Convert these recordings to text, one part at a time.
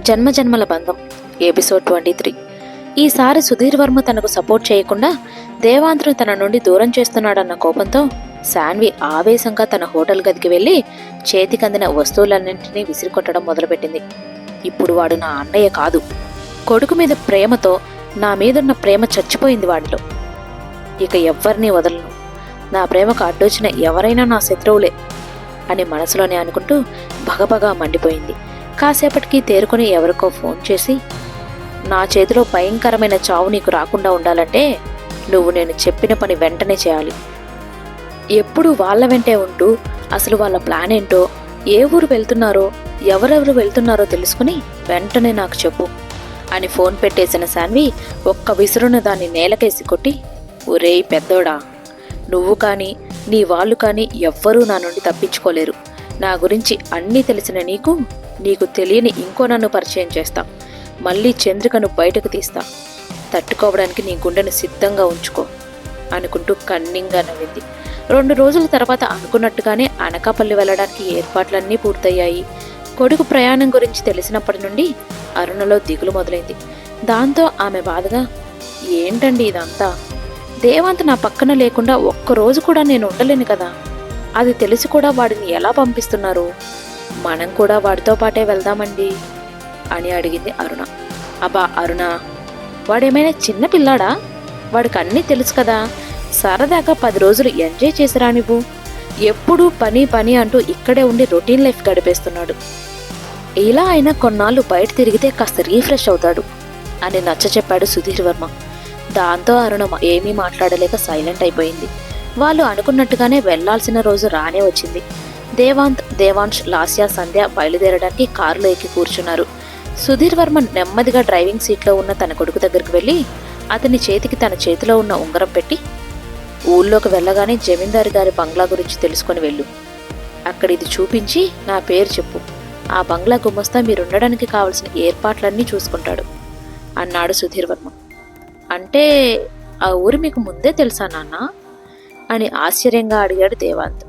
జన్మజన్మల బంధం ఎపిసోడ్ 23. ఈసారి సుధీర్ వర్మ తనకు సపోర్ట్ చేయకుండా దేవాంత్ను తన నుండి దూరం చేస్తున్నాడన్న కోపంతో శాన్వి ఆవేశంగా తన హోటల్ గదికి వెళ్లి చేతికందిన వస్తువులన్నింటినీ విసిరికొట్టడం మొదలుపెట్టింది. ఇప్పుడు వాడు నా అన్నయ్య కాదు, కొడుకు మీద ప్రేమతో నా మీదున్న ప్రేమ చచ్చిపోయింది వాడిలో. ఇక ఎవ్వరినీ వదలను, నా ప్రేమకు అడ్డొచ్చిన ఎవరైనా నా శత్రువులే అని మనసులోనే అనుకుంటూ భగభగా మండిపోయింది. కాసేపటికి తేరుకొని ఎవరికో ఫోన్ చేసి, నా చేతిలో భయంకరమైన చావు నీకు రాకుండా ఉండాలంటే నువ్వు నేను చెప్పిన పని వెంటనే చేయాలి. ఎప్పుడు వాళ్ళ వెంటే ఉంటూ అసలు వాళ్ళ ప్లాన్ ఏంటో, ఏ ఊరు వెళ్తున్నారో, ఎవరెవరు వెళ్తున్నారో తెలుసుకుని వెంటనే నాకు చెప్పు అని ఫోన్ పెట్టేసిన శాన్వి ఒక్క విసురున దాన్ని నేలకేసి కొట్టి, ఒరేయ్ పెద్దోడా, నువ్వు కానీ నీ వాళ్ళు కానీ ఎవ్వరూ నా నుండి తప్పించుకోలేరు. నా గురించి అన్నీ తెలిసిన నీకు తెలియని ఇంకో నన్ను పరిచయం చేస్తా. మళ్ళీ చంద్రికను బయటకు తీస్తా. తట్టుకోవడానికి నీ గుండెను సిద్ధంగా ఉంచుకో అనుకుంటూ కన్నింగా నవ్వింది. 2 రోజుల తర్వాత అనుకున్నట్టుగానే అనకాపల్లి వెళ్ళడానికి ఏర్పాట్లన్నీ పూర్తయ్యాయి. కొడుకు ప్రయాణం గురించి తెలిసినప్పటి నుండి అరుణలో దిగులు మొదలైంది. దాంతో ఆమె బాధగా, ఏంటండి ఇదంతా? దేవాంత్ నా పక్కన లేకుండా ఒక్కరోజు కూడా నేను ఉండలేను కదా. అది తెలిసి కూడా వాడిని ఎలా పంపిస్తున్నారు? మనం కూడా వాడితో పాటే వెళ్దామండి అని అడిగింది అరుణ. అబ్బా అరుణ, వాడేమైనా చిన్న పిల్లాడా? వాడికి అన్నీ తెలుసు కదా. సరదాగా 10 రోజులు ఎంజాయ్ చేసిరా నువ్వు. ఎప్పుడూ పని పని అంటూ ఇక్కడే ఉండి రొటీన్ లైఫ్ గడిపేస్తున్నాడు. ఇలా అయినా కొన్నాళ్ళు బయట తిరిగితే కాస్త రీఫ్రెష్ అవుతాడు అని నచ్చ చెప్పాడు సుధీర్ వర్మ. దాంతో అరుణ ఏమీ మాట్లాడలేక సైలెంట్ అయిపోయింది. వాళ్ళు అనుకున్నట్టుగానే వెళ్లాల్సిన రోజు రానే వచ్చింది. దేవాంశ్, లాస్య, సంధ్య బయలుదేరడానికి కారులో ఎక్కి కూర్చున్నారు. సుధీర్ వర్మ నెమ్మదిగా డ్రైవింగ్ సీట్లో ఉన్న తన కొడుకు దగ్గరికి వెళ్ళి అతని చేతికి తన చేతిలో ఉన్న ఉంగరం పెట్టి, ఊళ్ళోకి వెళ్ళగానే జమీందారు గారి బంగ్లా గురించి తెలుసుకొని వెళ్ళు. అక్కడ ఇది చూపించి నా పేరు చెప్పు. ఆ బంగ్లా గుమస్తా మీరుండడానికి కావలసిన ఏర్పాట్లన్నీ చూసుకుంటాడు అన్నాడు సుధీర్ వర్మ. అంటే ఆ ఊరు మీకు ముందే తెలుసా నాన్న అని ఆశ్చర్యంగా అడిగాడు దేవాంత్.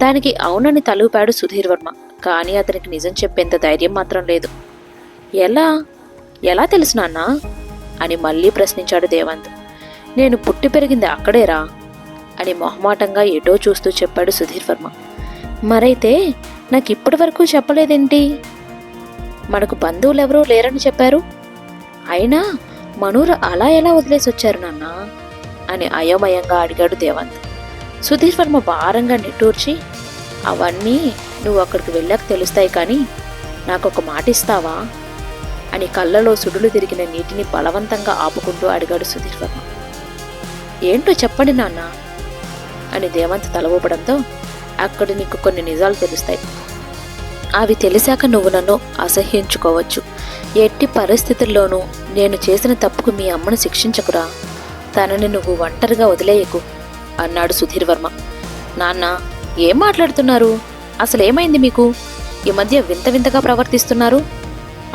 దానికి అవునని తలూపాడు సుధీర్ వర్మ. కానీ అతనికి నిజం చెప్పేంత ధైర్యం మాత్రం లేదు. ఎలా తెలుసు నాన్న అని మళ్ళీ ప్రశ్నించాడు దేవాంత్. నేను పుట్టి పెరిగింది అక్కడేరా అని మొహమాటంగా ఎటో చూస్తూ చెప్పాడు సుధీర్ వర్మ. మరైతే నాకు ఇప్పటి వరకు చెప్పలేదేంటి? మనకు బంధువులెవరూ లేరని చెప్పారు. అయినా మనూరు అలా ఎలా వదిలేసి వచ్చారు నాన్న అని అయోమయంగా అడిగాడు దేవాంత్. సుధీర్ వర్మ భారంగా నిట్టూర్చి, అవన్నీ నువ్వు అక్కడికి వెళ్ళాక తెలుస్తాయి, కానీ నాకొక మాట ఇస్తావా అని కళ్ళలో సుడులు తిరిగిన నీటిని బలవంతంగా ఆపుకుంటూ అడిగాడు సుధీర్ వర్మ. ఏంటో చెప్పండి నాన్న అని దేవాంత్ తల ఊపడంతో, అక్కడ నీకు కొన్ని నిజాలు తెలుస్తాయి. అవి తెలిసాక నువ్వు నన్ను అసహ్యించుకోవచ్చు. ఎట్టి పరిస్థితుల్లోనూ నేను చేసిన తప్పుకు మీ అమ్మను శిక్షించకురా. తనని నువ్వు ఒంటరిగా వదిలేయకు అన్నాడు సుధీర్ వర్మ. నాన్న, ఏం మాట్లాడుతున్నారు? అసలేమైంది మీకు? ఈ మధ్య వింత వింతగా ప్రవర్తిస్తున్నారు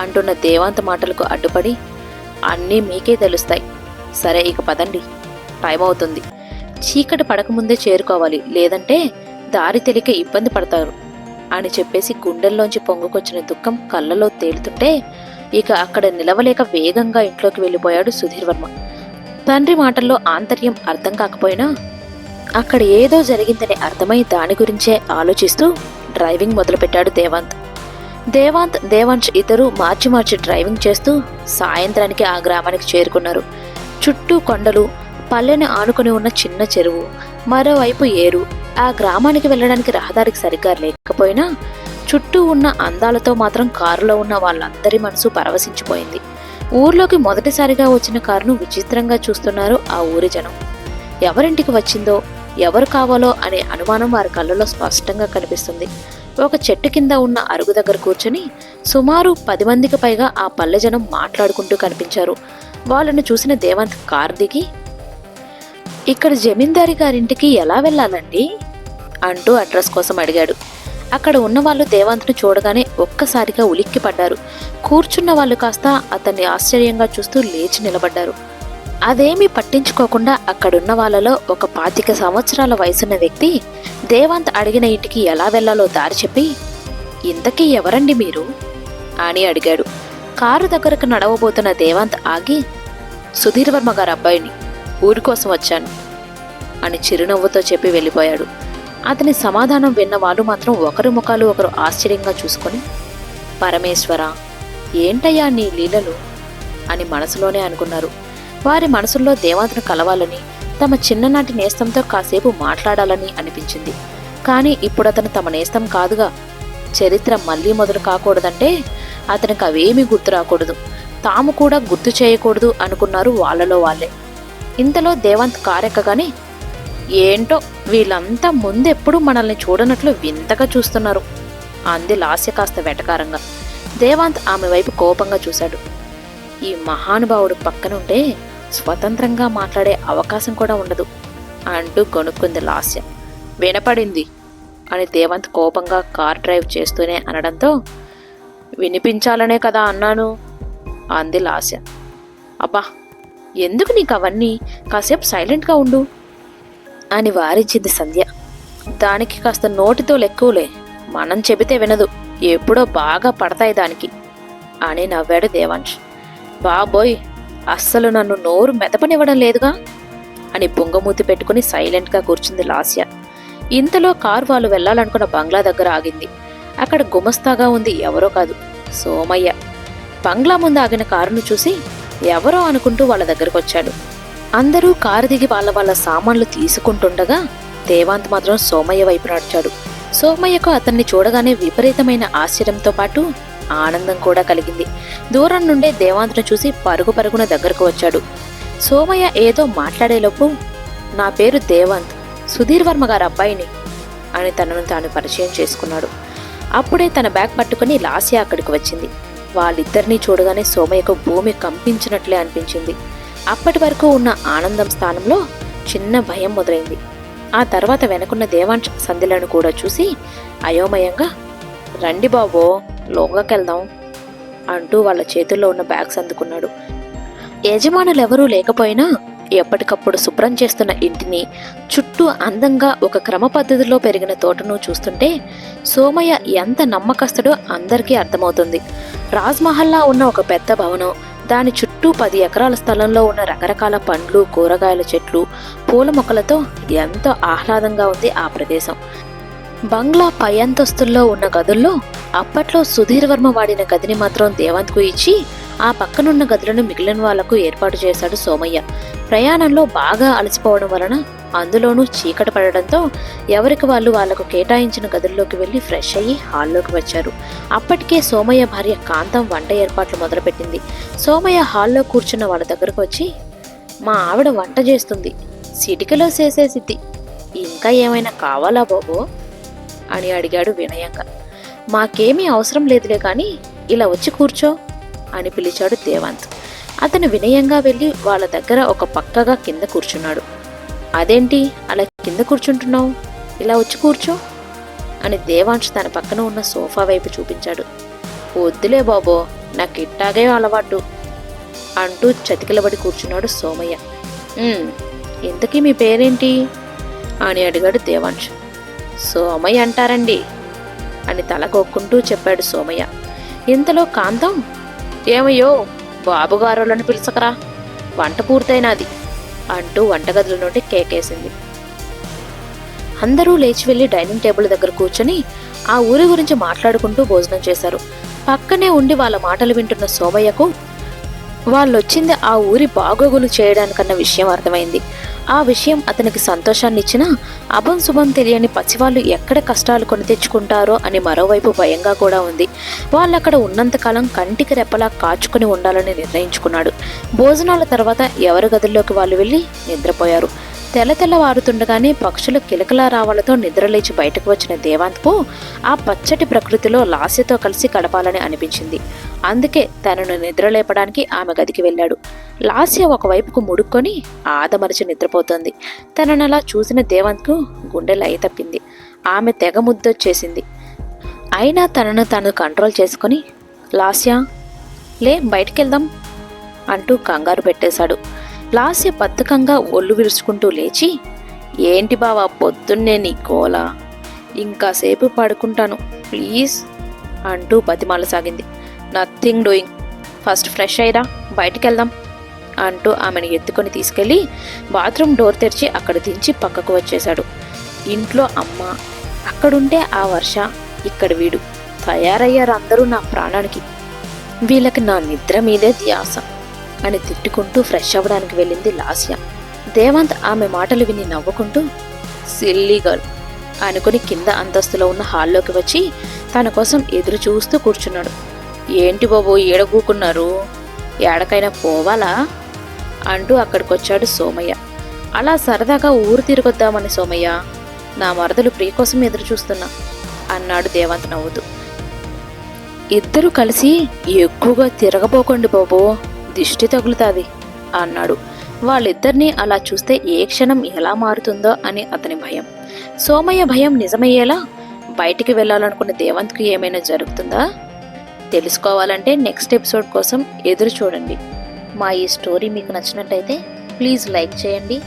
అంటున్న దేవాంత్ మాటలకు అడ్డుపడి, అన్నీ మీకే తెలుస్తాయి. సరే ఇక పదండి, టైం అవుతుంది. చీకటి పడకముందే చేరుకోవాలి, లేదంటే దారి తెలియక ఇబ్బంది పడతారు అని చెప్పేసి గుండెల్లోంచి పొంగుకొచ్చిన దుఃఖం కళ్ళలో తేలుతుంటే ఇక అక్కడ నిలవలేక వేగంగా ఇంట్లోకి వెళ్ళిపోయాడు సుధీర్ వర్మ. తండ్రి మాటల్లో ఆంతర్యం అర్థం కాకపోయినా అక్కడ ఏదో జరిగిందని అర్థమై దాని గురించే ఆలోచిస్తూ డ్రైవింగ్ మొదలుపెట్టాడు దేవాంశ్ ఇద్దరూ మార్చి డ్రైవింగ్ చేస్తూ సాయంత్రానికి ఆ గ్రామానికి చేరుకున్నారు. చుట్టూ కొండలు, పల్లెని ఆనుకుని ఉన్న చిన్న చెరువు, మరోవైపు ఏరు. ఆ గ్రామానికి వెళ్ళడానికి రహదారికి సరిగ్గా లేకపోయినా చుట్టూ ఉన్న అందాలతో మాత్రం కారులో ఉన్న వాళ్ళందరి మనసు పరవశించిపోయింది. ఊర్లోకి మొదటిసారిగా వచ్చిన కారును విచిత్రంగా చూస్తున్నారు ఆ ఊరి జనం. ఎవరింటికి వచ్చిందో, ఎవరు కావాలో అనే అనుమానం వారి కళ్ళలో స్పష్టంగా కనిపిస్తుంది. ఒక చెట్టు కింద ఉన్న అరుగు దగ్గర కూర్చొని సుమారు 10 మందికి పైగా ఆ పల్లె జనం మాట్లాడుకుంటూ కనిపించారు. వాళ్ళను చూసిన దేవాంత్ కారు దిగి, ఇక్కడ జమీందారి గారింటికి ఎలా వెళ్ళాలండి అంటూ అడ్రస్ కోసం అడిగాడు. అక్కడ ఉన్న వాళ్ళు దేవాంత్ను చూడగానే ఒక్కసారిగా ఉలిక్కి పడ్డారు. కూర్చున్న వాళ్ళు కాస్త అతన్ని ఆశ్చర్యంగా చూస్తూ లేచి నిలబడ్డారు. అదేమీ పట్టించుకోకుండా అక్కడున్న వాళ్ళలో ఒక 25 సంవత్సరాల వయసున్న వ్యక్తి దేవాంత్ అడిగిన ఇంటికి ఎలా వెళ్లాలో దారి చెప్పి, ఇంతకీ ఎవరండి మీరు అని అడిగాడు. కారు దగ్గరకు నడవబోతున్న దేవాంత్ ఆగి, సుధీర్ వర్మ గారి అబ్బాయిని, ఊరి కోసం వచ్చాను అని చిరునవ్వుతో చెప్పి వెళ్ళిపోయాడు. అతని సమాధానం విన్న వాళ్ళు మాత్రం ఒకరి ముఖాలు ఒకరు ఆశ్చర్యంగా చూసుకొని, పరమేశ్వర, ఏంటయ్యా నీ లీలలు అని మనసులోనే అనుకున్నారు. వారి మనసుల్లో దేవాంత్ను కలవాలని, తమ చిన్ననాటి నేస్తంతో కాసేపు మాట్లాడాలని అనిపించింది. కానీ ఇప్పుడు అతను తమ నేస్తం కాదుగా. చరిత్ర మళ్లీ మొదలు కాకూడదంటే అతనికి అవేమీ గుర్తు రాకూడదు, తాము కూడా గుర్తు చేయకూడదు అనుకున్నారు వాళ్ళలో వాళ్ళే. ఇంతలో దేవాంత్ కారెక్కగానే, ఏంటో వీళ్ళంతా ముందెప్పుడు మనల్ని చూడనట్లు వింతగా చూస్తున్నారు అంది లాస్య కాస్త వెటకారంగా. దేవాంత్ ఆమె వైపు కోపంగా చూశాడు. ఈ మహానుభావుడు పక్కనుంటే స్వతంత్రంగా మాట్లాడే అవకాశం కూడా ఉండదు అంటూ గొనుక్కుంది లాస్య. వినపడింది అని దేవాంత్ కోపంగా కార్ డ్రైవ్ చేస్తూనే అనడంతో, వినిపించాలనే కదా అన్నాను అంది లాస్య. అబ్బా, ఎందుకు నీకు అవన్నీ, కాసేపు సైలెంట్గా ఉండు అని వారించింది సంధ్య. దానికి కాస్త నోటితో లెక్కువలే, మనం చెబితే వినదు, ఎప్పుడో బాగా పడతాయి దానికి అని నవ్వాడు దేవాంశ్. బాబోయ్, అస్సలు నన్ను నోరు మెదపనివ్వడం లేదుగా అని బొంగమూతి పెట్టుకుని సైలెంట్గా కూర్చుంది లాస్య. ఇంతలో కారు వాళ్ళు వెళ్లాలనుకున్న బంగ్లా దగ్గర ఆగింది. అక్కడ గుమస్తాగా ఉంది ఎవరో కాదు, సోమయ్య. బంగ్లా ముందు ఆగిన కారును చూసి ఎవరో అనుకుంటూ వాళ్ళ దగ్గరకు వచ్చాడు. అందరూ కారు దిగి వాళ్ళ సామాన్లు తీసుకుంటుండగా దేవాంత్ మాత్రం సోమయ్య వైపు నడిచాడు. సోమయ్యకు అతన్ని చూడగానే విపరీతమైన ఆశ్చర్యంతో పాటు ఆనందం కూడా కలిగింది. దూరం నుండే దేవాంత్ను చూసి పరుగు పరుగున దగ్గరకు వచ్చాడు. సోమయ్య ఏదో మాట్లాడేలోపు, నా పేరు దేవాంత్, సుధీర్ వర్మ గారి అబ్బాయిని అని తనను తాను పరిచయం చేసుకున్నాడు. అప్పుడే తన బ్యాగ్ పట్టుకుని లాస్య అక్కడికి వచ్చింది. వాళ్ళిద్దరినీ చూడగానే సోమయ్యకు భూమి కంపించినట్లే అనిపించింది. అప్పటి వరకు ఉన్న ఆనందం స్థానంలో చిన్న భయం మొదలైంది. ఆ తర్వాత వెనకున్న దేవాంశ్ సంధ్యలను కూడా చూసి అయోమయంగా, రండి బాబో, లోంగకెళ్దాం అంటూ వాళ్ళ చేతుల్లో ఉన్న బ్యాగ్స్ అందుకున్నాడు. యజమానులెవరూ లేకపోయినా ఎప్పటికప్పుడు శుభ్రం చేస్తున్న ఇంటిని, చుట్టూ అందంగా ఒక క్రమ పద్ధతిలో పెరిగిన తోటను చూస్తుంటే సోమయ్య ఎంత నమ్మకస్తుడో అందరికీ అర్థమవుతుంది. రాజ్మహల్లా ఉన్న ఒక పెద్ద భవనం, దాని చుట్టూ 10 ఎకరాల స్థలంలో ఉన్న రకరకాల పండ్లు, కూరగాయల చెట్లు, పూల మొక్కలతో ఎంతో ఆహ్లాదంగా ఉంది ఆ ప్రదేశం. బంగ్లా పై అంతస్తుల్లో ఉన్న గదుల్లో అప్పట్లో సుధీర్ వర్మ వాడిన గదిని మాత్రం దేవాంత్కు ఇచ్చి ఆ పక్కనున్న గదులను మిగిలిన వాళ్లకు ఏర్పాటు చేశాడు సోమయ్య. ప్రయాణంలో బాగా అలసిపోవడం వలన, అందులోనూ చీకటి పడడంతో ఎవరికి వాళ్ళు వాళ్లకు కేటాయించిన గదుల్లోకి వెళ్లి ఫ్రెష్ అయ్యి హాల్లోకి వచ్చారు. అప్పటికే సోమయ్య భార్య కాంతం వంట ఏర్పాట్లు మొదలుపెట్టింది. సోమయ్య హాల్లో కూర్చున్న వాళ్ళ దగ్గరకు వచ్చి, మా ఆవిడ వంట చేస్తుంది, సిటికలో చేసేసిద్ది, ఇంకా ఏమైనా కావాలా బాబో అని అడిగాడు వినయంగా. మాకేమీ అవసరం లేదులే కానీ ఇలా వచ్చి కూర్చో అని పిలిచాడు దేవాంత్. అతను వినయంగా వెళ్ళి వాళ్ళ దగ్గర ఒక పక్కగా కింద కూర్చున్నాడు. అదేంటి అలా కింద కూర్చుంటున్నావు, ఇలా వచ్చి కూర్చో అని దేవాంశ్ తన పక్కన ఉన్న సోఫా వైపు చూపించాడు. వద్దులే బాబో, నాకు ఇట్టాగే అలవాటు అంటూ చతికిలబడి కూర్చున్నాడు సోమయ్య. ఇంతకీ మీ పేరేంటి అని అడిగాడు దేవాంశ్. సోమయ్య అంటారండి అని తలకొక్కుంటూ చెప్పాడు సోమయ్య. ఇంతలో కాంతం, ఏమయ్యో బాబుగారులను పిలుచకరా, వంట పూర్తయినది అంటూ వంటగదుల నుండి కేకేసింది. అందరూ లేచి వెళ్లి డైనింగ్ టేబుల్ దగ్గర కూర్చొని ఆ ఊరి గురించి మాట్లాడుకుంటూ భోజనం చేశారు. పక్కనే ఉండి వాళ్ళ మాటలు వింటున్న సోమయ్యకు వాళ్ళొచ్చింది ఆ ఊరి బాగోగులు చేయడానికన్న విషయం అర్థమైంది. ఆ విషయం అతనికి సంతోషాన్ని ఇచ్చినా అభం శుభం తెలియని పసివాళ్ళు ఎక్కడ కష్టాలు కొని తెచ్చుకుంటారో అని మరోవైపు భయంగా కూడా ఉంది. వాళ్ళక్కడ ఉన్నంతకాలం కంటికి రెప్పలా కాచుకుని ఉండాలని నిర్ణయించుకున్నాడు. భోజనాల తర్వాత ఎవరి గదుల్లోకి వాళ్ళు వెళ్ళి నిద్రపోయారు. తెల్లవారుతుండగానే పక్షుల కిలకలా రావాలతో నిద్రలేచి బయటకు వచ్చిన దేవాంత్కు ఆ పచ్చటి ప్రకృతిలో లాస్యతో కలిసి గడపాలని అనిపించింది. అందుకే తనను నిద్రలేపడానికి ఆమె గదికి వెళ్ళాడు. లాస్య ఒకవైపుకు ముడుక్కొని ఆదమరిచి నిద్రపోతోంది. తననలా చూసిన దేవాంత్కు గుండె లయ తప్పింది. ఆమె తెగ ముద్దొచ్చేసింది. అయినా తనను తాను కంట్రోల్ చేసుకుని, లాస్య లే, బయటికెళ్దాం అంటూ కంగారు పెట్టేశాడు. లాస్య బద్ధకంగా ఒళ్ళు విరుచుకుంటూ లేచి, ఏంటి బావా పొద్దున్నే నీ గోల, ఇంకాసేపు పడుకుంటాను ప్లీజ్ అంటూ బతిమాలసాగింది. నథింగ్ డూయింగ్ ఫస్ట్ ఫ్రెష్ అయ్యిరా, బయటికి వెళ్దాం అంటూ ఆమెను ఎత్తుకొని తీసుకెళ్లి బాత్రూమ్ డోర్ తెరిచి అక్కడ దించి పక్కకు వచ్చేశాడు. ఇంట్లో అమ్మ, అక్కడుంటే ఆ వర్ష, ఇక్కడ వీడు తయారయ్యారు అందరూ నా ప్రాణానికి. వీళ్ళకి నా నిద్ర మీదే ధ్యాస అని తిట్టుకుంటూ ఫ్రెష్ అవ్వడానికి వెళ్ళింది లాస్య. దేవాంత్ ఆమె మాటలు విని నవ్వుకుంటూ సిల్లీ గర్ల్ అనుకుని కింద అంతస్తులో ఉన్న హాల్లోకి వచ్చి తన కోసం ఎదురు చూస్తూ కూర్చున్నాడు. ఏంటి బాబు ఏడగూకున్నారు, ఏడకైనా పోవాలా అంటూ అక్కడికొచ్చాడు సోమయ్య. అలా సరదాగా ఊరు తిరగొద్దామని సోమయ్య, నా మరదలు ప్రియ కోసం ఎదురు చూస్తున్నా అన్నాడు దేవాంత్ నవ్వుతూ. ఇద్దరు కలిసి ఎక్కువగా తిరగబోకండి బాబో, దిష్టి తగులుతాది అన్నాడు. వాళ్ళిద్దరినీ అలా చూస్తే ఏ క్షణం ఎలా మారుతుందో అని అతని భయం. సోమయ్య భయం నిజమయ్యేలా బయటికి వెళ్ళాలనుకున్న దేవాంత్కి ఏమైనా జరుగుతుందా తెలుసుకోవాలంటే నెక్స్ట్ ఎపిసోడ్ కోసం ఎదురు చూడండి. మా ఈ స్టోరీ మీకు నచ్చినట్టయితే ప్లీజ్ లైక్ చేయండి.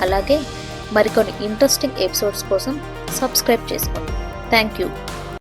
అలాగే మరికొన్ని ఇంట్రెస్టింగ్ ఎపిసోడ్స్ కోసం సబ్స్క్రైబ్ చేసుకోండి. Thank you.